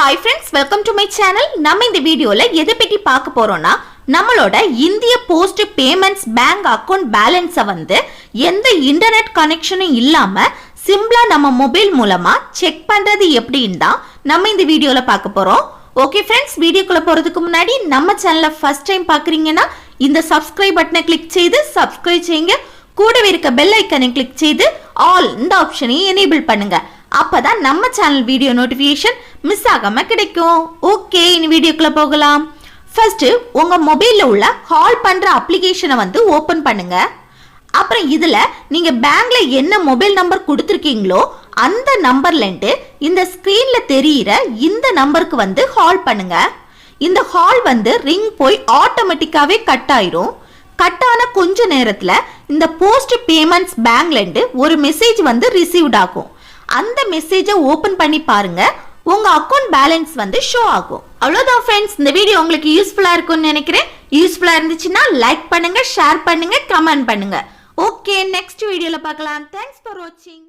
Hi friends, welcome to my channel. நம்ம இந்த வீடியோல எதை பத்தி பார்க்க போறோம்னா நம்மளோட இந்திய போஸ்ட் பேமெண்ட்ஸ் பேங்க் அக்கவுண்ட் பேலன்ஸை வந்து எந்த இன்டர்நெட் கனெக்ஷனும் இல்லாம சிம்பிளா நம்ம மொபைல் மூலமா செக் பண்றது எப்படின்னு தான் நம்ம இந்த வீடியோல பார்க்க போறோம். ஓகே ஃப்ரெண்ட்ஸ், வீடியோக்குள்ள போறதுக்கு முன்னாடி நம்ம சேனலை ஃபர்ஸ்ட் டைம் பார்க்குறீங்கன்னா இந்த சப்ஸ்கிரைப் பட்டனை கிளிக் செய்து சப்ஸ்கிரைப் செய்யுங்க. கூடவே இருக்க பெல் ஐக்கனை கிளிக் செய்து ஆல் இந்த ஆப்ஷனையும் எனேபிள் பண்ணுங்க. அப்பதான் நம்ம சேனல் வீடியோ நோட்டிஃபிகேஷன் மிஸ் ஆகாம கிடைக்கும். ஓகே, இனி வீடியோக்குள்ள போகலாம். ஃபர்ஸ்ட் உங்க மொபைல்ல உள்ள கால் பண்ற அப்ளிகேஷனை வந்து ஓபன் பண்ணுங்க. அப்புறம் இதுல நீங்க பேங்க்ல என்ன மொபைல் நம்பர் கொடுத்துருக்கீங்களோ அந்த நம்பர்ல இருந்து இந்த ஸ்கிரீன்ல தெரியிற இந்த நம்பருக்கு வந்து கால் பண்ணுங்க. இந்த கால் வந்து ரிங் போய் ஆட்டோமேட்டிக்காவே கட் ஆயிரும். கட் ஆன கொஞ்ச நேரத்துல இந்த போஸ்ட் பேமெண்ட்ஸ் பேங்க்ல இருந்து ஒரு மெசேஜ் வந்து ரிசீவ்ட் ஆகும். அந்த மெசேஜை ஓபன் பண்ணி பாருங்க, உங்க அக்கவுண்ட் பேலன்ஸ் வந்து ஷோ ஆகும். அவ்வளவுதான் ஃப்ரெண்ட்ஸ், இந்த வீடியோ உங்களுக்கு யூஸ்ஃபுல்லா இருக்கும்னு நினைக்கிறேன். யூஸ்ஃபுல்லா இருந்துச்சுன்னா லைக் பண்ணுங்க, ஷேர் பண்ணுங்க, கமெண்ட் பண்ணுங்க. ஓகே, நெக்ஸ்ட் வீடியோல பார்க்கலாம். தேங்க்ஸ் ஃபார் வாட்சிங்.